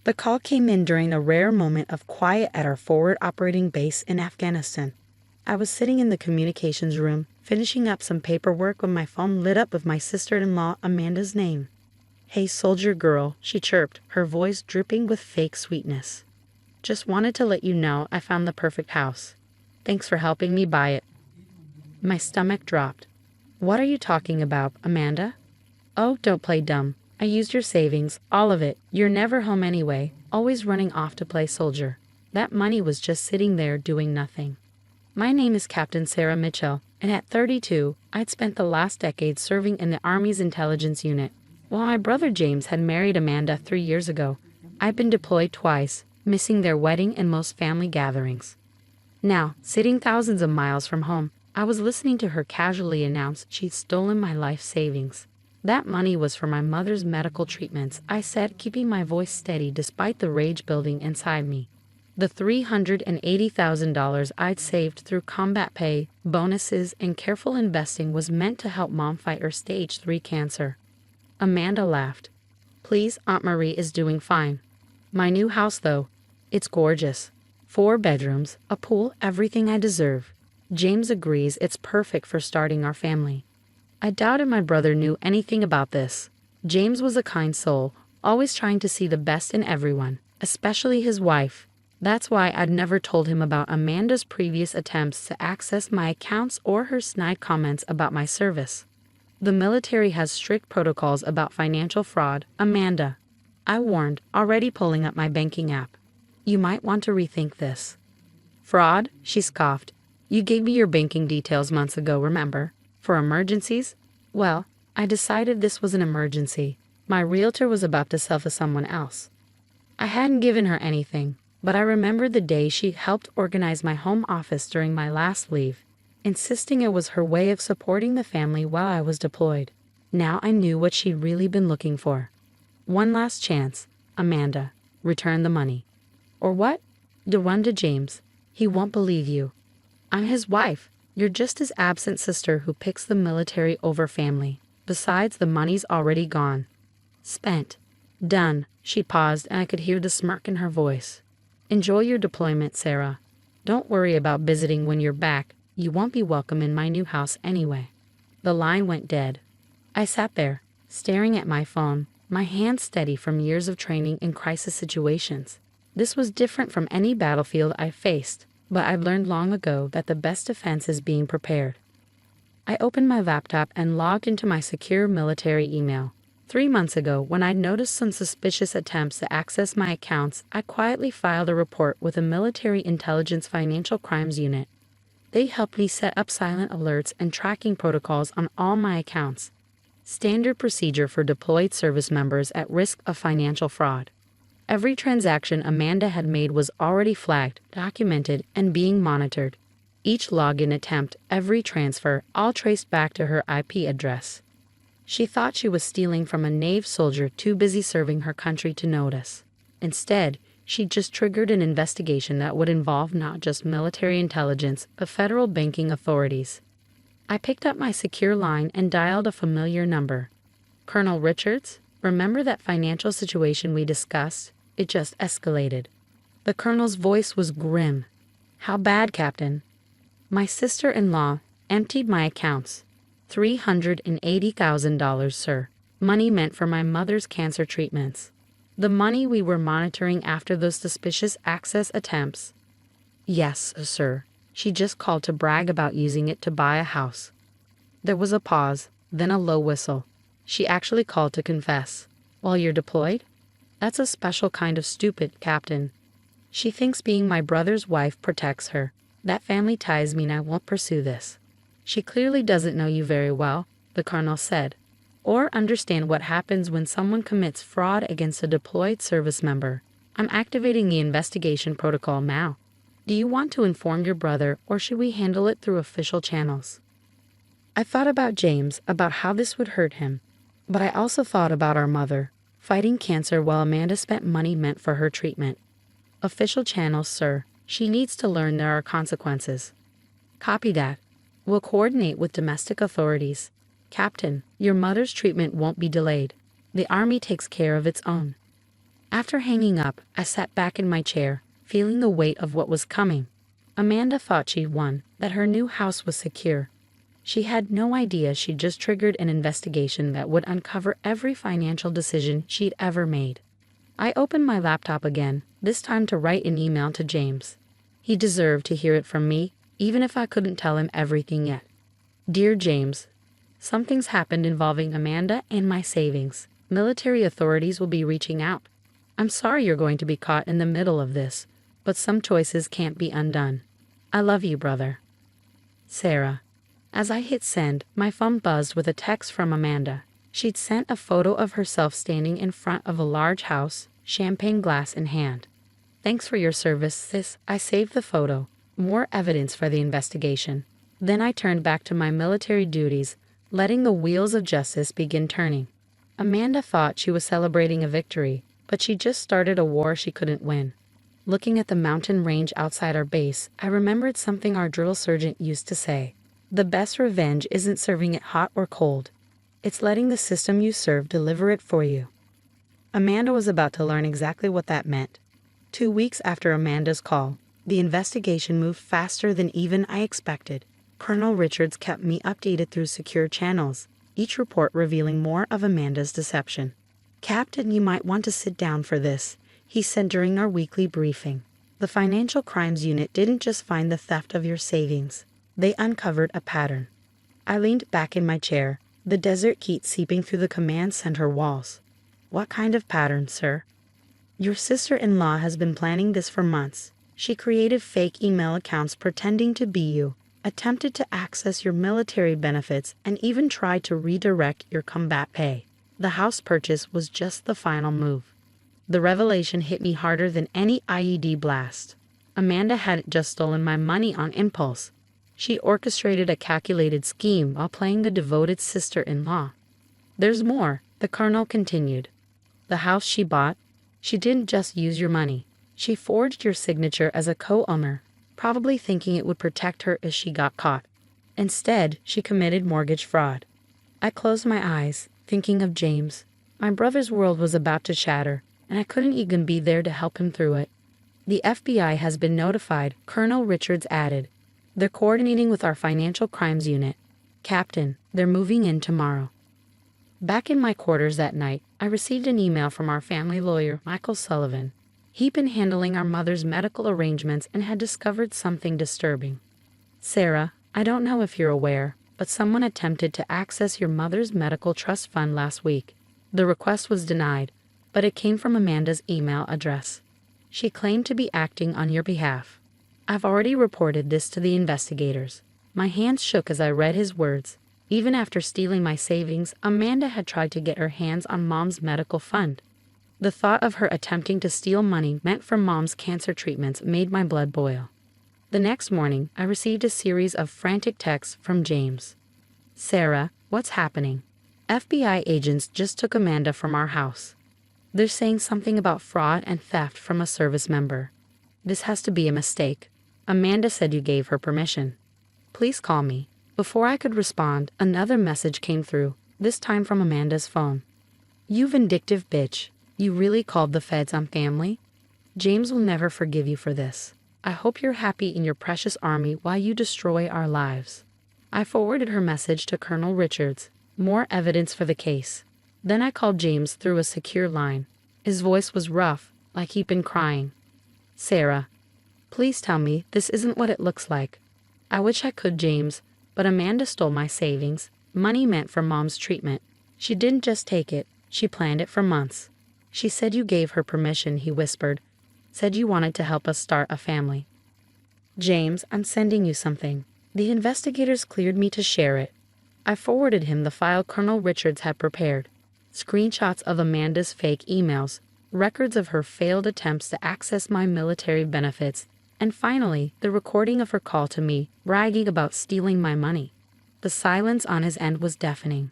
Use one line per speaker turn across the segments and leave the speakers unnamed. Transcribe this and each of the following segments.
The call came in during a rare moment of quiet at our forward operating base in Afghanistan. I was sitting in the communications room, finishing up some paperwork when my phone lit up with my sister-in-law Amanda's name. "Hey, soldier girl," she chirped, her voice dripping with fake sweetness. "Just wanted to let you know I found the perfect house. Thanks for helping me buy it." My stomach dropped. "What are you talking about, Amanda?" "Oh, don't play dumb. I used your savings, all of it. You're never home anyway, always running off to play soldier. That money was just sitting there doing nothing." My name is Captain Sarah Mitchell, and at 32, I'd spent the last decade serving in the Army's intelligence unit. While my brother James had married Amanda 3 years ago, I'd been deployed twice, missing their wedding and most family gatherings. Now, sitting thousands of miles from home, I was listening to her casually announce she'd stolen my life savings. "That money was for my mother's medical treatments," I said, keeping my voice steady despite the rage building inside me. The $380,000 I'd saved through combat pay, bonuses, and careful investing was meant to help Mom fight her stage 3 cancer. Amanda laughed. "Please, Aunt Marie is doing fine. My new house, though, it's gorgeous. 4 bedrooms, a pool, everything I deserve. James agrees it's perfect for starting our family." I doubted my brother knew anything about this. James was a kind soul, always trying to see the best in everyone, especially his wife. That's why I'd never told him about Amanda's previous attempts to access my accounts or her snide comments about my service. "The military has strict protocols about financial fraud, Amanda," I warned, already pulling up my banking app. "You might want to rethink this." "Fraud?" she scoffed. "You gave me your banking details months ago, remember? For emergencies?" Well, I decided this was an emergency. My realtor was about to sell to someone else. I hadn't given her anything, but I remembered the day she helped organize my home office during my last leave, insisting it was her way of supporting the family while I was deployed. Now I knew what she'd really been looking for. "One last chance, Amanda. Return the money." "Or what?" "To run to James. He won't believe you. I'm his wife. You're just his absent sister who picks the military over family. Besides, the money's already gone. Spent. Done." She paused, and I could hear the smirk in her voice. "Enjoy your deployment, Sarah. Don't worry about visiting when you're back. You won't be welcome in my new house anyway." The line went dead. I sat there, staring at my phone, my hands steady from years of training in crisis situations. This was different from any battlefield I faced, but I'd learned long ago that the best defense is being prepared. I opened my laptop and logged into my secure military email. 3 months ago, when I'd noticed some suspicious attempts to access my accounts, I quietly filed a report with the Military Intelligence Financial Crimes Unit. They helped me set up silent alerts and tracking protocols on all my accounts. Standard procedure for deployed service members at risk of financial fraud. Every transaction Amanda had made was already flagged, documented, and being monitored. Each login attempt, every transfer, all traced back to her IP address. She thought she was stealing from a knave soldier too busy serving her country to notice. Instead, she just triggered an investigation that would involve not just military intelligence, but federal banking authorities. I picked up my secure line and dialed a familiar number. "Colonel Richards, remember that financial situation we discussed? It just escalated." The colonel's voice was grim. "How bad, Captain?" "My sister-in-law emptied my accounts. $380,000, sir. Money meant for my mother's cancer treatments. The money we were monitoring after those suspicious access attempts." "Yes, sir. She just called to brag about using it to buy a house." There was a pause, then a low whistle. "She actually called to confess." "While you're deployed?" "That's a special kind of stupid, Captain. She thinks being my brother's wife protects her. That family ties mean I won't pursue this." "She clearly doesn't know you very well," the colonel said, "or understand what happens when someone commits fraud against a deployed service member. I'm activating the investigation protocol now. Do you want to inform your brother, or should we handle it through official channels?" I thought about James, about how this would hurt him. But I also thought about our mother, fighting cancer while Amanda spent money meant for her treatment. "Official channels, sir. She needs to learn there are consequences." "Copy that. We'll coordinate with domestic authorities. Captain, your mother's treatment won't be delayed. The Army takes care of its own." After hanging up, I sat back in my chair, feeling the weight of what was coming. Amanda thought she'd won, that her new house was secure. She had no idea she'd just triggered an investigation that would uncover every financial decision she'd ever made. I opened my laptop again, this time to write an email to James. He deserved to hear it from me, even if I couldn't tell him everything yet. Dear James, something's happened involving Amanda and my savings. Military authorities will be reaching out. I'm sorry you're going to be caught in the middle of this, but some choices can't be undone. I love you, brother. Sarah. As I hit send, my phone buzzed with a text from Amanda. She'd sent a photo of herself standing in front of a large house, champagne glass in hand. Thanks for your service, sis. I saved the photo. More evidence for the investigation. Then I turned back to my military duties, letting the wheels of justice begin turning. Amanda thought she was celebrating a victory, but she just started a war she couldn't win. Looking at the mountain range outside our base, I remembered something our drill sergeant used to say. The best revenge isn't serving it hot or cold. It's letting the system you serve deliver it for you. Amanda was about to learn exactly what that meant. 2 weeks after Amanda's call, the investigation moved faster than even I expected. Colonel Richards kept me updated through secure channels, each report revealing more of Amanda's deception. Captain, you might want to sit down for this, he said during our weekly briefing. The Financial Crimes Unit didn't just find the theft of your savings. They uncovered a pattern. I leaned back in my chair, the desert heat seeping through the command center walls. What kind of pattern, sir? Your sister-in-law has been planning this for months. She created fake email accounts pretending to be you, attempted to access your military benefits, and even tried to redirect your combat pay. The house purchase was just the final move. The revelation hit me harder than any IED blast. Amanda hadn't just stolen my money on impulse. She orchestrated a calculated scheme while playing the devoted sister-in-law. There's more, the colonel continued. The house she bought, she didn't just use your money. She forged your signature as a co-owner, probably thinking it would protect her if she got caught. Instead, she committed mortgage fraud. I closed my eyes, thinking of James. My brother's world was about to shatter, and I couldn't even be there to help him through it. The FBI has been notified, Colonel Richards added. They're coordinating with our Financial Crimes Unit. Captain, they're moving in tomorrow. Back in my quarters that night, I received an email from our family lawyer, Michael Sullivan. He'd been handling our mother's medical arrangements and had discovered something disturbing. Sarah, I don't know if you're aware, but someone attempted to access your mother's medical trust fund last week. The request was denied, but it came from Amanda's email address. She claimed to be acting on your behalf. I've already reported this to the investigators. My hands shook as I read his words. Even after stealing my savings, Amanda had tried to get her hands on Mom's medical fund. The thought of her attempting to steal money meant for Mom's cancer treatments made my blood boil. The next morning, I received a series of frantic texts from James. Sarah, what's happening? FBI agents just took Amanda from our house. They're saying something about fraud and theft from a service member. This has to be a mistake. Amanda said you gave her permission. Please call me. Before I could respond, another message came through, this time from Amanda's phone. You vindictive bitch. You really called the feds on family? James will never forgive you for this. I hope you're happy in your precious army while you destroy our lives. I forwarded her message to Colonel Richards. More evidence for the case. Then I called James through a secure line. His voice was rough, like he'd been crying. Sarah, please tell me this isn't what it looks like. I wish I could, James, but Amanda stole my savings, money meant for Mom's treatment. She didn't just take it, she planned it for months. She said you gave her permission, he whispered. Said you wanted to help us start a family. James, I'm sending you something. The investigators cleared me to share it. I forwarded him the file Colonel Richards had prepared. Screenshots of Amanda's fake emails, records of her failed attempts to access my military benefits, and finally, the recording of her call to me, bragging about stealing my money. The silence on his end was deafening.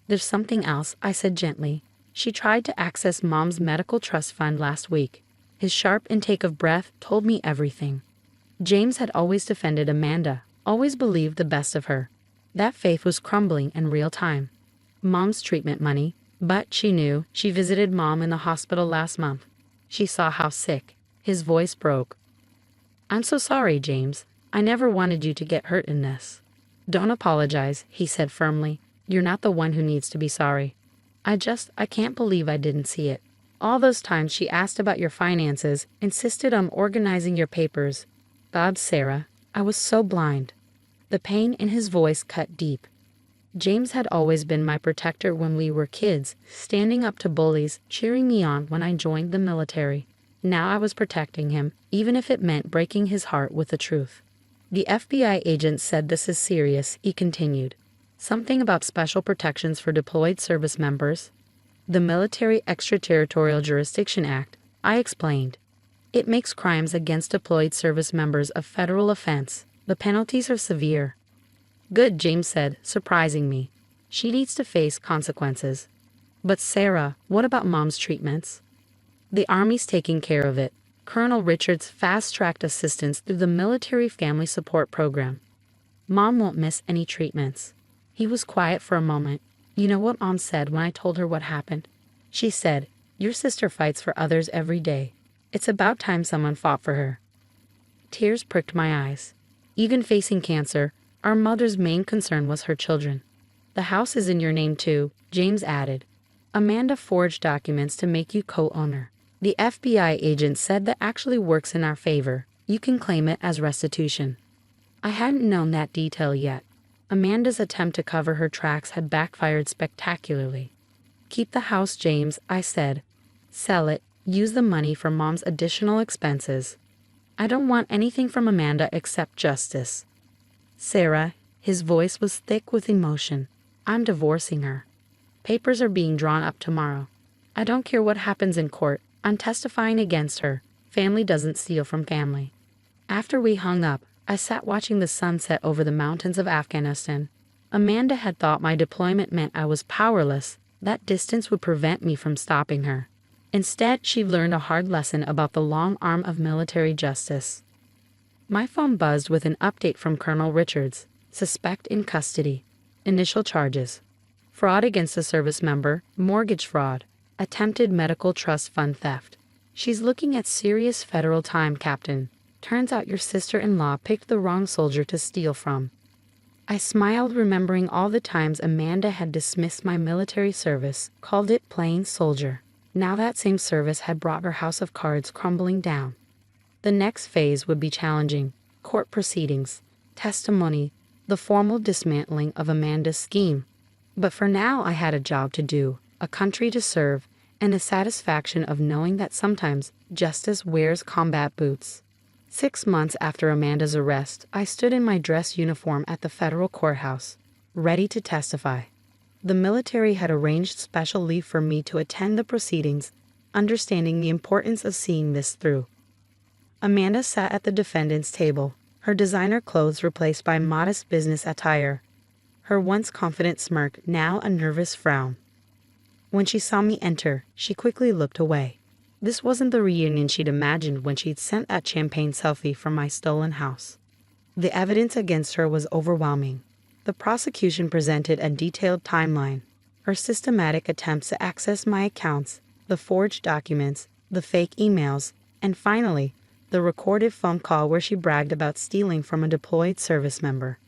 There's something else, I said gently. She tried to access Mom's medical trust fund last week. His sharp intake of breath told me everything. James had always defended Amanda, always believed the best of her. That faith was crumbling in real time. Mom's treatment money, but she knew she visited Mom in the hospital last month. she saw how sick. His voice broke. "I'm so sorry, James. I never wanted you to get hurt in this." "Don't apologize," he said firmly. "You're not the one who needs to be sorry. I can't believe I didn't see it. All those times she asked about your finances, insisted on organizing your papers." "Bob, Sarah, I was so blind." The pain in his voice cut deep. James had always been my protector when we were kids, standing up to bullies, cheering me on when I joined the military. Now I was protecting him, even if it meant breaking his heart with the truth. "The FBI agent said this is serious," he continued. "Something about special protections for deployed service members." "The Military Extraterritorial Jurisdiction Act," I explained. "It makes crimes against deployed service members a federal offense. The penalties are severe." "Good," James said, surprising me. "She needs to face consequences." "But Sarah, what about Mom's treatments?" "The Army's taking care of it. Colonel Richards fast-tracked assistance through the Military Family Support Program. Mom won't miss any treatments." He was quiet for a moment. "You know what Mom said when I told her what happened? She said, 'Your sister fights for others every day. It's about time someone fought for her.'" Tears pricked my eyes. Even facing cancer, our mother's main concern was her children. "The house is in your name too," James added. "Amanda forged documents to make you co-owner. The FBI agent said that actually works in our favor. You can claim it as restitution." I hadn't known that detail yet. Amanda's attempt to cover her tracks had backfired spectacularly. "Keep the house, James," I said. "Sell it. Use the money for Mom's additional expenses. I don't want anything from Amanda except justice." "Sarah," his voice was thick with emotion, "I'm divorcing her. Papers are being drawn up tomorrow. I don't care what happens in court. I'm testifying against her. Family doesn't steal from family." After we hung up, I sat watching the sunset over the mountains of Afghanistan. Amanda had thought my deployment meant I was powerless, that distance would prevent me from stopping her. Instead, she learned a hard lesson about the long arm of military justice. My phone buzzed with an update from Colonel Richards. "Suspect in custody. Initial charges: fraud against a service member, mortgage fraud, attempted medical trust fund theft. She's looking at serious federal time, Captain. Turns out your sister-in-law picked the wrong soldier to steal from." I smiled, remembering all the times Amanda had dismissed my military service, called it playing soldier. Now that same service had brought her house of cards crumbling down. The next phase would be challenging: court proceedings, testimony, the formal dismantling of Amanda's scheme. But for now I had a job to do, a country to serve, and the satisfaction of knowing that sometimes justice wears combat boots. 6 months after Amanda's arrest, I stood in my dress uniform at the federal courthouse, ready to testify. The military had arranged special leave for me to attend the proceedings, understanding the importance of seeing this through. Amanda sat at the defendant's table, her designer clothes replaced by modest business attire, her once confident smirk now a nervous frown. When she saw me enter, she quickly looked away. This wasn't the reunion she'd imagined when she'd sent that champagne selfie from my stolen house. The evidence against her was overwhelming. The prosecution presented a detailed timeline: her systematic attempts to access my accounts, the forged documents, the fake emails, and finally, the recorded phone call where she bragged about stealing from a deployed service member.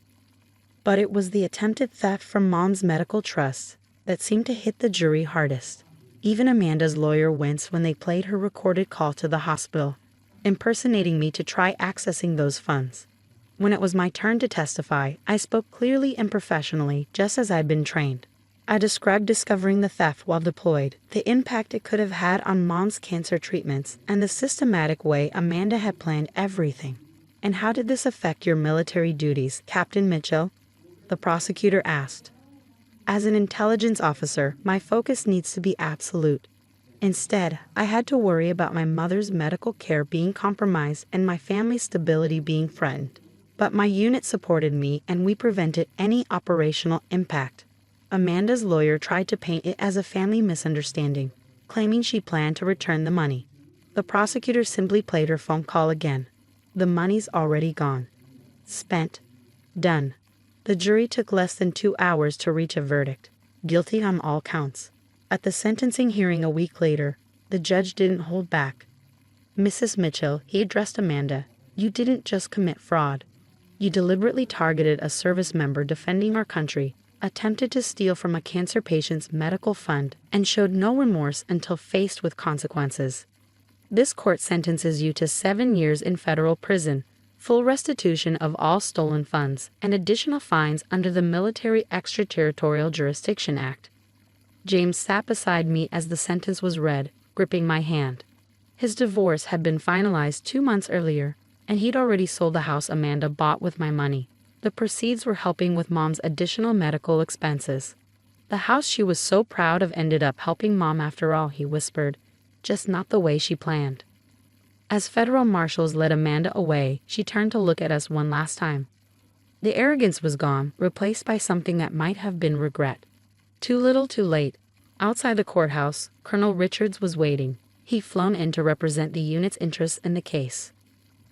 But it was the attempted theft from Mom's medical trust that seemed to hit the jury hardest. Even Amanda's lawyer winced when they played her recorded call to the hospital, impersonating me to try accessing those funds. When it was my turn to testify, I spoke clearly and professionally, just as I'd been trained. I described discovering the theft while deployed, the impact it could have had on Mom's cancer treatments, and the systematic way Amanda had planned everything. "And how did this affect your military duties, Captain Mitchell?" the prosecutor asked. "As an intelligence officer, my focus needs to be absolute. Instead, I had to worry about my mother's medical care being compromised and my family's stability being threatened. But my unit supported me and we prevented any operational impact." Amanda's lawyer tried to paint it as a family misunderstanding, claiming she planned to return the money. The prosecutor simply played her phone call again. "The money's already gone. Spent. Done." The jury took less than 2 hours to reach a verdict: guilty on all counts. At the sentencing hearing a week later, the judge didn't hold back. Mrs. Mitchell, he addressed Amanda, you didn't just commit fraud. You deliberately targeted a service member defending our country, attempted to steal from a cancer patient's medical fund, and showed no remorse until faced with consequences. This court sentences you to 7 years in federal prison, full restitution of all stolen funds, and additional fines under the Military Extraterritorial Jurisdiction Act. James sat beside me as the sentence was read, gripping my hand. His divorce had been finalized 2 months earlier, and he'd already sold the house Amanda bought with my money. The proceeds were helping with Mom's additional medical expenses. The house she was so proud of ended up helping Mom after all, he whispered, just not the way she planned. As federal marshals led Amanda away, she turned to look at us one last time. The arrogance was gone, replaced by something that might have been regret. Too little, too late. Outside the courthouse, Colonel Richards was waiting. He'd flown in to represent the unit's interests in the case.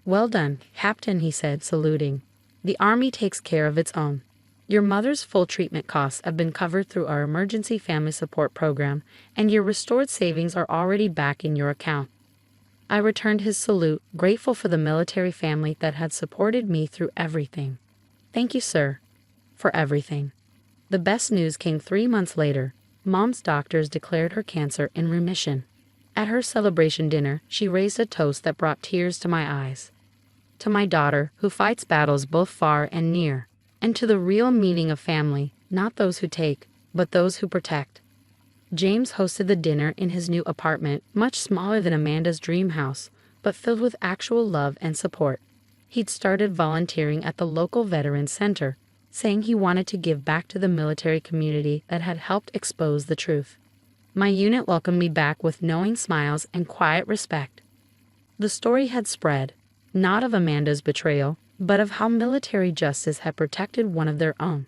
Well done, Captain, he said, saluting. The Army takes care of its own. Your mother's full treatment costs have been covered through our Emergency Family Support Program, and your restored savings are already back in your account. I returned his salute, grateful for the military family that had supported me through everything. Thank you, sir, for everything. The best news came 3 months later. Mom's doctors declared her cancer in remission. At her celebration dinner, she raised a toast that brought tears to my eyes. To my daughter, who fights battles both far and near, and to the real meaning of family, not those who take, but those who protect. James hosted the dinner in his new apartment, much smaller than Amanda's dream house, but filled with actual love and support. He'd started volunteering at the local Veterans Center, saying he wanted to give back to the military community that had helped expose the truth. My unit welcomed me back with knowing smiles and quiet respect. The story had spread, not of Amanda's betrayal, but of how military justice had protected one of their own.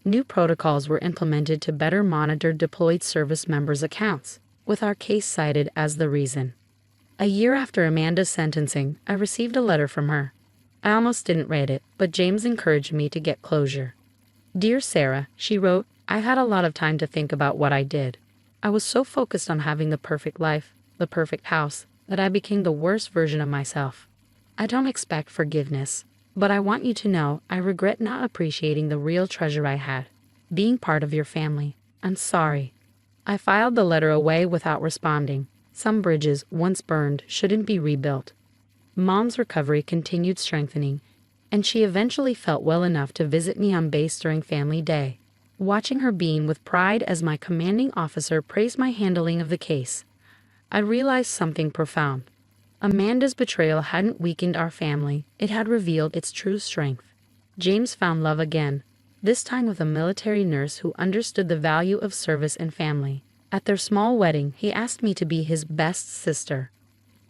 New protocols were implemented to better monitor deployed service members' accounts, with our case cited as the reason. A year after Amanda's sentencing, I received a letter from her. I almost didn't read it, but James encouraged me to get closure. Dear Sarah, she wrote, I had a lot of time to think about what I did. I was so focused on having the perfect life, the perfect house, that I became the worst version of myself. I don't expect forgiveness, but I want you to know I regret not appreciating the real treasure I had, being part of your family. I'm sorry. I filed the letter away without responding. Some bridges, once burned, shouldn't be rebuilt. Mom's recovery continued strengthening, and she eventually felt well enough to visit me on base during family day. Watching her beam with pride as my commanding officer praised my handling of the case, I realized something profound. Amanda's betrayal hadn't weakened our family, it had revealed its true strength. James found love again, this time with a military nurse who understood the value of service and family. At their small wedding, he asked me to be his best sister.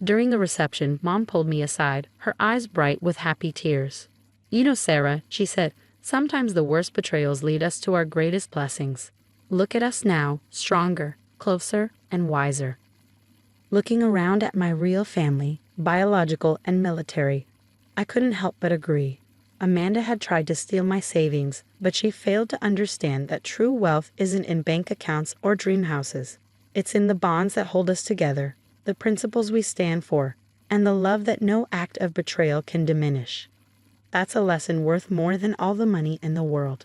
During the reception, Mom pulled me aside, her eyes bright with happy tears. You know, Sarah, she said, sometimes the worst betrayals lead us to our greatest blessings. Look at us now, stronger, closer, and wiser. Looking around at my real family, biological and military, I couldn't help but agree. Amanda had tried to steal my savings, but she failed to understand that true wealth isn't in bank accounts or dream houses. It's in the bonds that hold us together, the principles we stand for, and the love that no act of betrayal can diminish. That's a lesson worth more than all the money in the world.